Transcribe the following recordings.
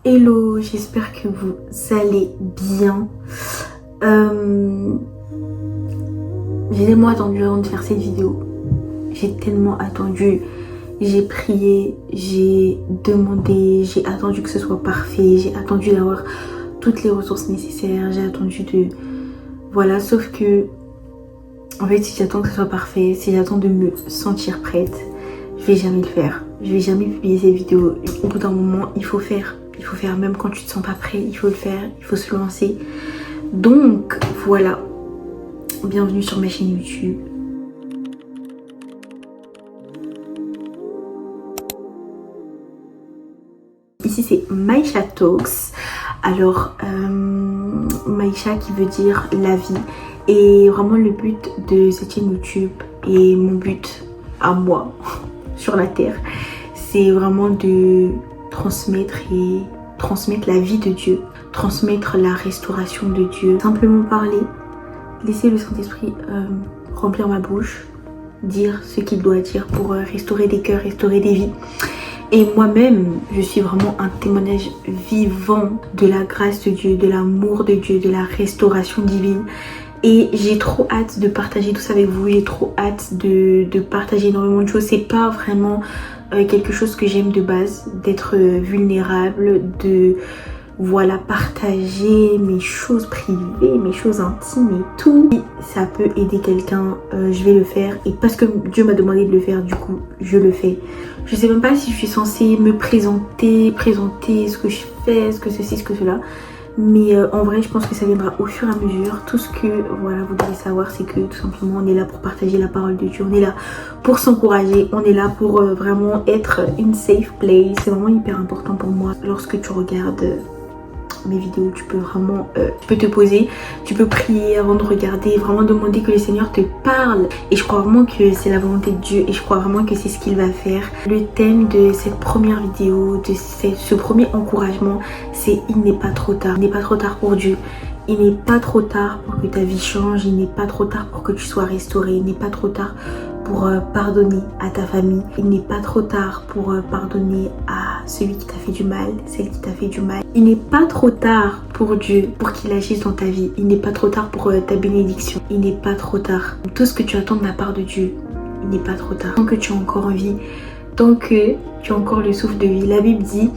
Hello, j'espère que vous allez bien. J'ai tellement attendu avant de faire cette vidéo. J'ai tellement attendu. J'ai prié, j'ai demandé, j'ai attendu que ce soit parfait. J'ai attendu d'avoir toutes les ressources nécessaires. J'ai attendu de... Voilà, sauf que... En fait, si j'attends que ce soit parfait, si j'attends de me sentir prête, je vais jamais le faire. Je vais jamais publier cette vidéo. Au bout d'un moment, il faut faire. Il faut faire même quand tu te sens pas prêt, il faut le faire, il faut se lancer. Donc voilà, bienvenue sur ma chaîne YouTube. Ici c'est Maïcha Talks. Alors Maïcha qui veut dire la vie. Et vraiment le but de cette chaîne YouTube et mon but à moi sur la terre, c'est vraiment de transmettre la vie de Dieu, transmettre la restauration de Dieu, simplement parler, laisser le Saint-Esprit remplir ma bouche, dire ce qu'il doit dire pour restaurer des cœurs, restaurer des vies. Et moi-même, je suis vraiment un témoignage vivant de la grâce de Dieu, de l'amour de Dieu, de la restauration divine. Et j'ai trop hâte de partager tout ça avec vous, j'ai trop hâte de partager énormément de choses. C'est pas vraiment quelque chose que j'aime de base, d'être vulnérable, de voilà, partager mes choses privées, mes choses intimes et tout. Si ça peut aider quelqu'un, je vais le faire. Et parce que Dieu m'a demandé de le faire, du coup, je le fais. Je sais même pas si je suis censée me présenter ce que je fais, ce que ceci, ce que cela. Mais en vrai, je pense que ça viendra au fur et à mesure. Tout ce que voilà, vous devez savoir, c'est que tout simplement, on est là pour partager la parole de Dieu. On est là pour s'encourager. On est là pour vraiment être une safe place. C'est vraiment hyper important pour moi. Lorsque tu regardes mes vidéos, tu peux vraiment tu peux te poser, tu peux prier avant de regarder, vraiment demander que le Seigneur te parle. Et je crois vraiment que c'est la volonté de Dieu et je crois vraiment que c'est ce qu'il va faire. Le thème de cette première vidéo, de ce premier encouragement, c'est il n'est pas trop tard. Il n'est pas trop tard pour Dieu. Il n'est pas trop tard pour que ta vie change. Il n'est pas trop tard pour que tu sois restauré. Il n'est pas trop tard pour pardonner à ta famille. Il n'est pas trop tard pour pardonner à celui qui t'a fait du mal, celle qui t'a fait du mal. Il n'est pas trop tard pour Dieu, pour qu'il agisse dans ta vie. Il n'est pas trop tard pour ta bénédiction. Il n'est pas trop tard. Tout ce que tu attends de la part de Dieu, il n'est pas trop tard. Tant que tu es encore en vie, tant que tu as encore le souffle de vie. La Bible dit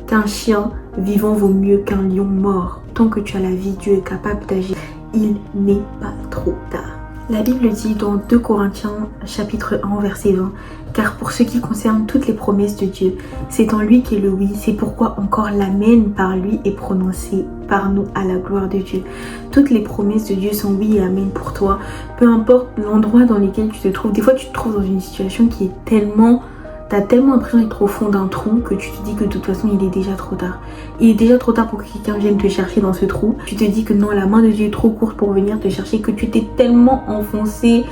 qu'un chien vivant vaut mieux qu'un lion mort. Tant que tu as la vie, Dieu est capable d'agir. Il n'est pas trop tard. La Bible dit dans 2 Corinthiens chapitre 1 verset 20 « Car pour ce qui concerne toutes les promesses de Dieu, c'est en lui qu'est le oui, c'est pourquoi encore l'amen par lui est prononcé par nous à la gloire de Dieu. » Toutes les promesses de Dieu sont oui et amen pour toi, peu importe l'endroit dans lequel tu te trouves. Des fois tu te trouves dans une situation qui est tellement... T'as tellement l'impression d'être au fond d'un trou que tu te dis que de toute façon il est déjà trop tard. Il est déjà trop tard pour que quelqu'un vienne te chercher dans ce trou. Tu te dis que non, la main de Dieu est trop courte pour venir te chercher, que tu t'es tellement enfoncé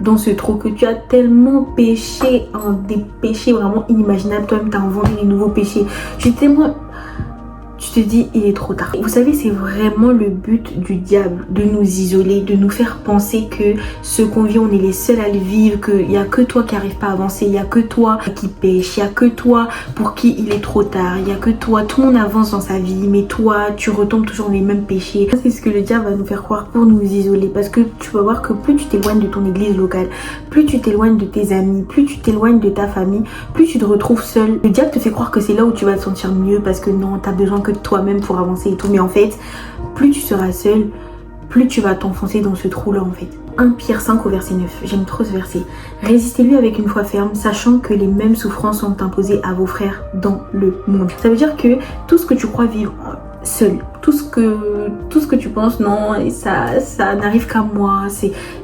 dans ce trou, que tu as tellement péché, des péchés vraiment inimaginables. Toi-même t'as inventé des nouveaux péchés. Tu te dis il est trop tard. Vous savez, c'est vraiment le but du diable, de nous isoler, de nous faire penser que ce qu'on vit, on est les seuls à le vivre, qu'il n'y a que toi qui n'arrive pas à avancer, il n'y a que toi qui pêche, il n'y a que toi pour qui il est trop tard, il n'y a que toi, tout le monde avance dans sa vie, mais toi tu retombes toujours dans les mêmes péchés. C'est ce que le diable va nous faire croire pour nous isoler, parce que tu vas voir que plus tu t'éloignes de ton église locale, plus tu t'éloignes de tes amis, plus tu t'éloignes de ta famille, plus tu te retrouves seul. Le diable te fait croire que c'est là où tu vas te sentir mieux, parce que non, tu as besoin que de toi-même pour avancer et tout, mais en fait plus tu seras seul, plus tu vas t'enfoncer dans ce trou là en fait. 1 Pierre 5 au verset 9, j'aime trop ce verset. Résistez-lui avec une foi ferme, sachant que les mêmes souffrances sont imposées à vos frères dans le monde. Ça veut dire que tout ce que tu crois vivre seul, tout ce que tu penses, non, ça n'arrive qu'à moi,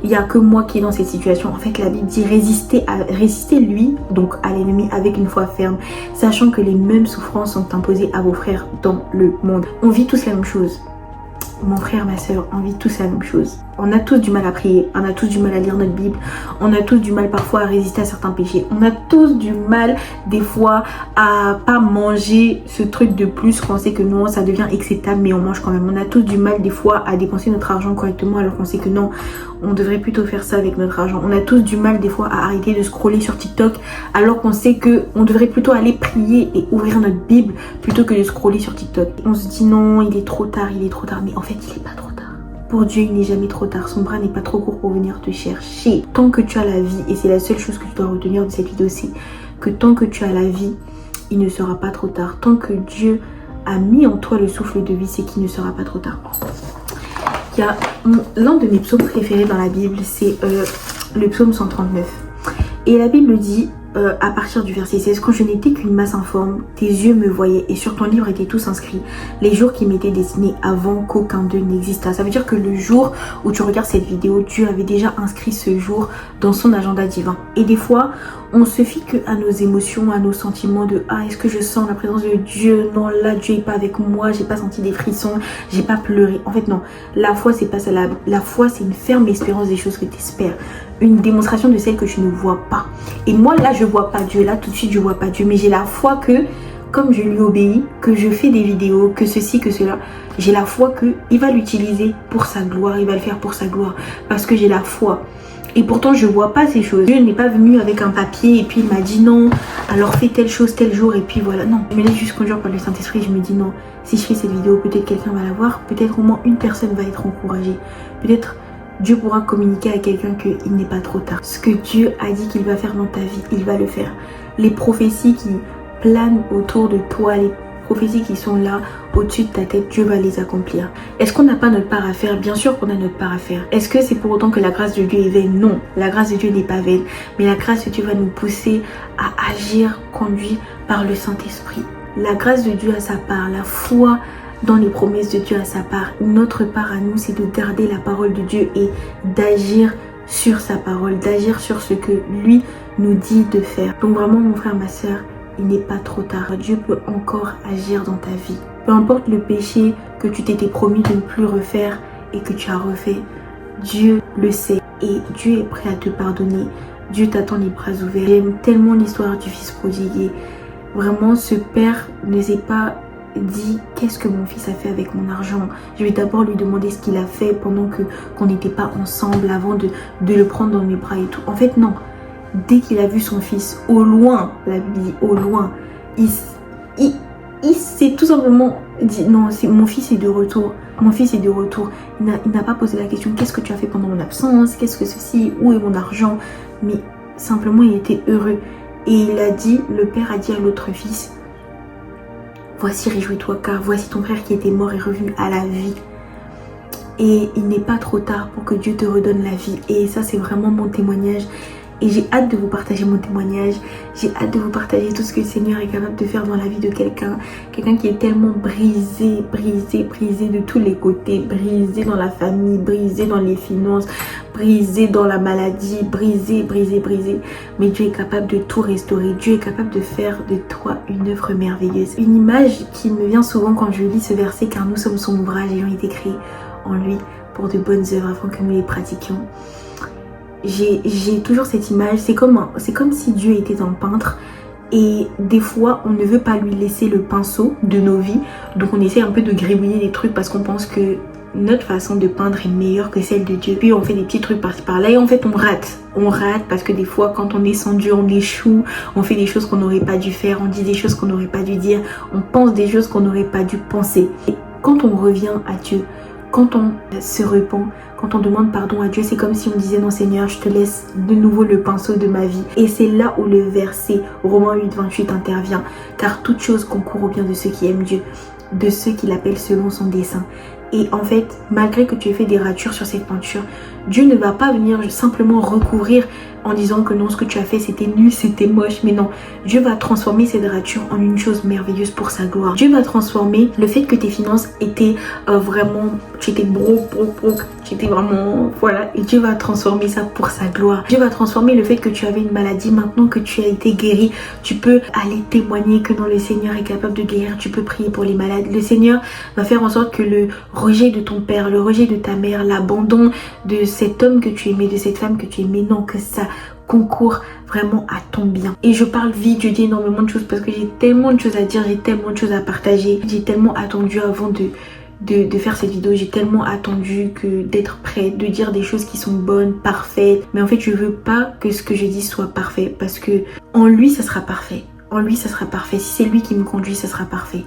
il n'y a que moi qui est dans cette situation. En fait, la Bible dit résistez lui, donc à l'ennemi, avec une foi ferme, sachant que les mêmes souffrances sont imposées à vos frères dans le monde. On vit tous la même chose. mon frère, ma soeur, on vit tous la même chose. On a tous du mal à prier, on a tous du mal à lire notre Bible, on a tous du mal parfois à résister à certains péchés, on a tous du mal des fois à pas manger ce truc de plus qu'on sait que non, ça devient acceptable mais on mange quand même. On a tous du mal des fois à dépenser notre argent correctement alors qu'on sait que non, on devrait plutôt faire ça avec notre argent. On a tous du mal des fois à arrêter de scroller sur TikTok alors qu'on sait que on devrait plutôt aller prier et ouvrir notre Bible plutôt que de scroller sur TikTok. On se dit non, il est trop tard, mais en fait il est pas trop tard. Pour Dieu, il n'est jamais trop tard. Son bras n'est pas trop court pour venir te chercher. Tant que tu as la vie, et c'est la seule chose que tu dois retenir de cette vidéo, c'est que tant que tu as la vie, il ne sera pas trop tard. Tant que Dieu a mis en toi le souffle de vie, c'est qu'il ne sera pas trop tard. Il y a l'un de mes psaumes préférés dans la Bible, c'est le psaume 139. Et la Bible dit, à partir du verset 16, quand je n'étais qu'une masse informe, tes yeux me voyaient et sur ton livre étaient tous inscrits les jours qui m'étaient destinés avant qu'aucun d'eux n'existât. Ça veut dire que le jour où tu regardes cette vidéo, Dieu avait déjà inscrit ce jour dans son agenda divin. Et des fois, on se fie que à nos émotions, à nos sentiments de ah, est-ce que je sens la présence de Dieu? Non, là Dieu est pas avec moi, j'ai pas senti des frissons, j'ai pas pleuré. En fait non, la foi c'est pas ça. La foi c'est une ferme espérance des choses que tu espères, une démonstration de celles que tu ne vois pas. Et moi là je vois pas Dieu, là tout de suite je vois pas Dieu, mais j'ai la foi que comme je lui obéis, que je fais des vidéos, que ceci, que cela, j'ai la foi que il va l'utiliser pour sa gloire, il va le faire pour sa gloire, parce que j'ai la foi. Et pourtant je vois pas ces choses. Dieu n'est pas venu avec un papier et puis il m'a dit non, alors fais telle chose tel jour et puis voilà. Non, je me laisse juste conduire par le Saint-Esprit. Je me dis non, si je fais cette vidéo, peut-être quelqu'un va la voir, peut-être au moins une personne va être encouragée, peut-être Dieu pourra communiquer à quelqu'un qu'il n'est pas trop tard. Ce que Dieu a dit qu'il va faire dans ta vie, il va le faire. Les prophéties qui planent autour de toi, les prophéties qui sont là au-dessus de ta tête, Dieu va les accomplir. Est-ce qu'on n'a pas notre part à faire? Bien sûr qu'on a notre part à faire. Est-ce que c'est pour autant que la grâce de Dieu est vaine? Non, la grâce de Dieu n'est pas vaine, mais la grâce de Dieu va nous pousser à agir conduit par le Saint-Esprit. La grâce de Dieu a sa part, la foi dans les promesses de Dieu a sa part. Notre part à nous, c'est de garder la parole de Dieu et d'agir sur sa parole, d'agir sur ce que lui nous dit de faire. Donc vraiment mon frère, ma soeur, il n'est pas trop tard. Dieu peut encore agir dans ta vie. Peu importe le péché que tu t'étais promis de ne plus refaire et que tu as refait, Dieu le sait et Dieu est prêt à te pardonner. Dieu t'attend les bras ouverts. J'aime tellement l'histoire du fils prodigue. Vraiment, ce père ne s'est pas dit qu'est-ce que mon fils a fait avec mon argent. Je vais d'abord lui demander ce qu'il a fait pendant qu'on n'était pas ensemble, avant de le prendre dans mes bras et tout. En fait non, dès qu'il a vu son fils au loin, la Bible dit au loin, il s'est tout simplement dit non, mon fils est de retour. Mon fils est de retour. Il n'a pas posé la question qu'est-ce que tu as fait pendant mon absence, qu'est-ce que ceci, où est mon argent, mais simplement il était heureux. Et il a dit, le père a dit à l'autre fils, voici, réjouis-toi car voici ton frère qui était mort est revenu à la vie. Et il n'est pas trop tard pour que Dieu te redonne la vie. Et ça c'est vraiment mon témoignage. Et j'ai hâte de vous partager mon témoignage. J'ai hâte de vous partager tout ce que le Seigneur est capable de faire dans la vie de quelqu'un. Quelqu'un qui est tellement brisé de tous les côtés. Brisé dans la famille, brisé dans les finances, brisé dans la maladie, brisé. Mais Dieu est capable de tout restaurer. Dieu est capable de faire de toi une œuvre merveilleuse. Une image qui me vient souvent quand je lis ce verset, car nous sommes son ouvrage ayant été créés en lui pour de bonnes œuvres afin que nous les pratiquions. J'ai toujours cette image, c'est comme si Dieu était un peintre et des fois on ne veut pas lui laisser le pinceau de nos vies, donc on essaie un peu de gribouiller des trucs parce qu'on pense que notre façon de peindre est meilleure que celle de Dieu. Puis on fait des petits trucs par-ci par-là et en fait on rate parce que des fois quand on est sans Dieu on échoue, on fait des choses qu'on n'aurait pas dû faire, on dit des choses qu'on n'aurait pas dû dire, on pense des choses qu'on n'aurait pas dû penser. Et quand on revient à Dieu, quand on se repent, quand on demande pardon à Dieu, c'est comme si on disait non Seigneur, je te laisse de nouveau le pinceau de ma vie. Et c'est là où le verset Romains 8:28 intervient. Car toute chose concourt au bien de ceux qui aiment Dieu, de ceux qui l'appellent selon son dessein. Et en fait, malgré que tu aies fait des ratures sur cette peinture, Dieu ne va pas venir simplement recouvrir en disant que non, ce que tu as fait c'était nul, c'était moche. Mais non, Dieu va transformer cette rature en une chose merveilleuse pour sa gloire. Dieu va transformer le fait que tes finances étaient vraiment, tu étais broke, J'étais vraiment, voilà, et Dieu va transformer ça pour sa gloire. Dieu va transformer le fait que tu avais une maladie. Maintenant que tu as été guéri, tu peux aller témoigner que non, le Seigneur est capable de guérir. Tu peux prier pour les malades. Le Seigneur va faire en sorte que le rejet de ton père, le rejet de ta mère, l'abandon de cet homme que tu aimais, de cette femme que tu aimais, non, que ça concourt vraiment à ton bien. Et je parle vite, je dis énormément de choses parce que j'ai tellement de choses à dire, j'ai tellement de choses à partager. J'ai tellement attendu avant de faire cette vidéo, j'ai tellement attendu que d'être prête, de dire des choses qui sont bonnes, parfaites. Mais en fait, je veux pas que ce que je dis soit parfait parce que en lui, ça sera parfait. En lui, ça sera parfait. Si c'est lui qui me conduit, ça sera parfait.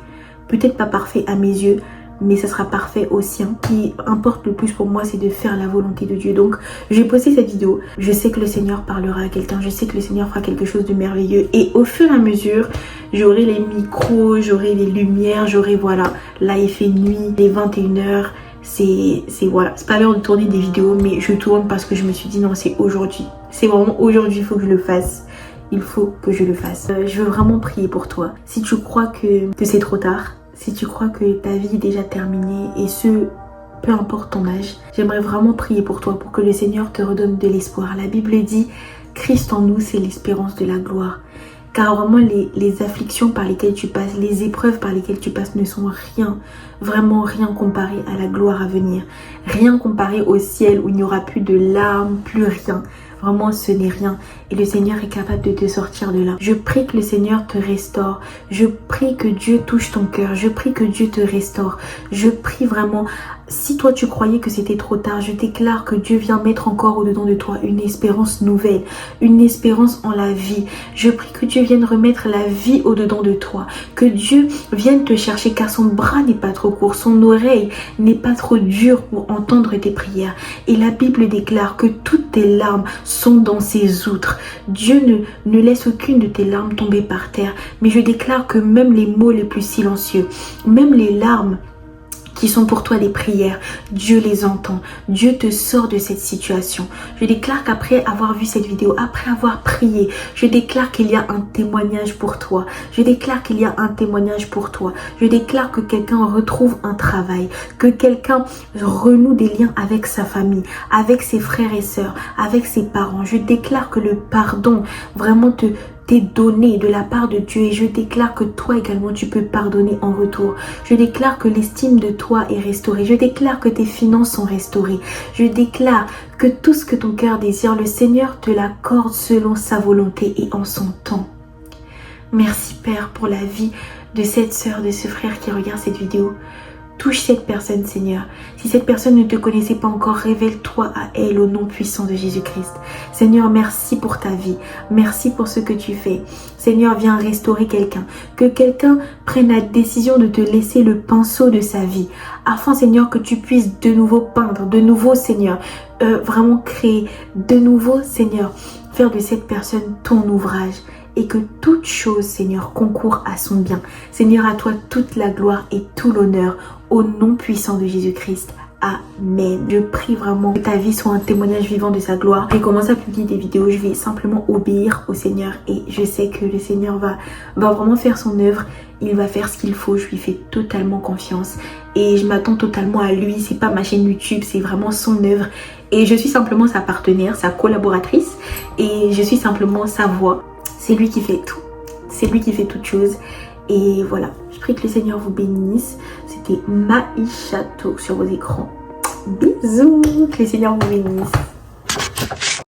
Peut-être pas parfait à mes yeux, mais ça sera parfait au sien. Ce qui importe le plus pour moi, c'est de faire la volonté de Dieu. Donc, je vais poster cette vidéo. Je sais que le Seigneur parlera à quelqu'un. Je sais que le Seigneur fera quelque chose de merveilleux. Et au fur et à mesure, j'aurai les micros, j'aurai les lumières, j'aurai, voilà. Là, il fait nuit, les 21h. C'est voilà. C'est pas l'heure de tourner des vidéos, mais je tourne parce que je me suis dit non, c'est aujourd'hui. C'est vraiment aujourd'hui, il faut que je le fasse. Il faut que je le fasse. Je veux vraiment prier pour toi. Si tu crois que c'est trop tard, si tu crois que ta vie est déjà terminée et peu importe ton âge, j'aimerais vraiment prier pour toi pour que le Seigneur te redonne de l'espoir. La Bible dit, Christ en nous, c'est l'espérance de la gloire. Car vraiment les afflictions par lesquelles tu passes, les épreuves par lesquelles tu passes ne sont rien, vraiment rien comparé à la gloire à venir. Rien comparé au ciel où il n'y aura plus de larmes, plus rien. Vraiment, ce n'est rien. Et le Seigneur est capable de te sortir de là. Je prie que le Seigneur te restaure. Je prie que Dieu touche ton cœur. Je prie que Dieu te restaure. Je prie vraiment, si toi tu croyais que c'était trop tard, je déclare que Dieu vient mettre encore au-dedans de toi une espérance nouvelle, une espérance en la vie. Je prie que Dieu vienne remettre la vie au-dedans de toi. Que Dieu vienne te chercher car son bras n'est pas trop court, son oreille n'est pas trop dure pour entendre tes prières. Et la Bible déclare que toutes tes larmes sont dans ses outres. Dieu ne laisse aucune de tes larmes tomber par terre. Mais je déclare que même les mots les plus silencieux, même les larmes qui sont pour toi des prières, Dieu les entend. Dieu te sort de cette situation. Je déclare qu'après avoir vu cette vidéo, après avoir prié, je déclare qu'il y a un témoignage pour toi. Je déclare qu'il y a un témoignage pour toi. Je déclare que quelqu'un retrouve un travail, que quelqu'un renoue des liens avec sa famille, avec ses frères et sœurs, avec ses parents. Je déclare que le pardon vraiment t'est donné de la part de Dieu et je déclare que toi également tu peux pardonner en retour. Je déclare que l'estime de toi est restaurée. Je déclare que tes finances sont restaurées. Je déclare que tout ce que ton cœur désire, le Seigneur te l'accorde selon sa volonté et en son temps. Merci Père pour la vie de cette sœur, de ce frère qui regarde cette vidéo. Touche cette personne, Seigneur. Si cette personne ne te connaissait pas encore, révèle-toi à elle au nom puissant de Jésus-Christ. Seigneur, merci pour ta vie. Merci pour ce que tu fais. Seigneur, viens restaurer quelqu'un. Que quelqu'un prenne la décision de te laisser le pinceau de sa vie. Afin, Seigneur, que tu puisses de nouveau peindre, de nouveau, Seigneur, vraiment créer, de nouveau, Seigneur, faire de cette personne ton ouvrage. Et que toute chose, Seigneur, concourt à son bien. Seigneur, à toi toute la gloire et tout l'honneur au nom puissant de Jésus-Christ. Amen. Je prie vraiment que ta vie soit un témoignage vivant de sa gloire. J'ai commencé à publier des vidéos, je vais simplement obéir au Seigneur et je sais que le Seigneur va vraiment faire son œuvre. Il va faire ce qu'il faut, je lui fais totalement confiance et je m'attends totalement à lui. C'est pas ma chaîne YouTube, c'est vraiment son œuvre et je suis simplement sa partenaire, sa collaboratrice et je suis simplement sa voix. C'est lui qui fait tout. C'est lui qui fait toutes choses. Et voilà. Je prie que le Seigneur vous bénisse. C'était Maïcha Talks sur vos écrans. Bisous. Que le Seigneur vous bénisse.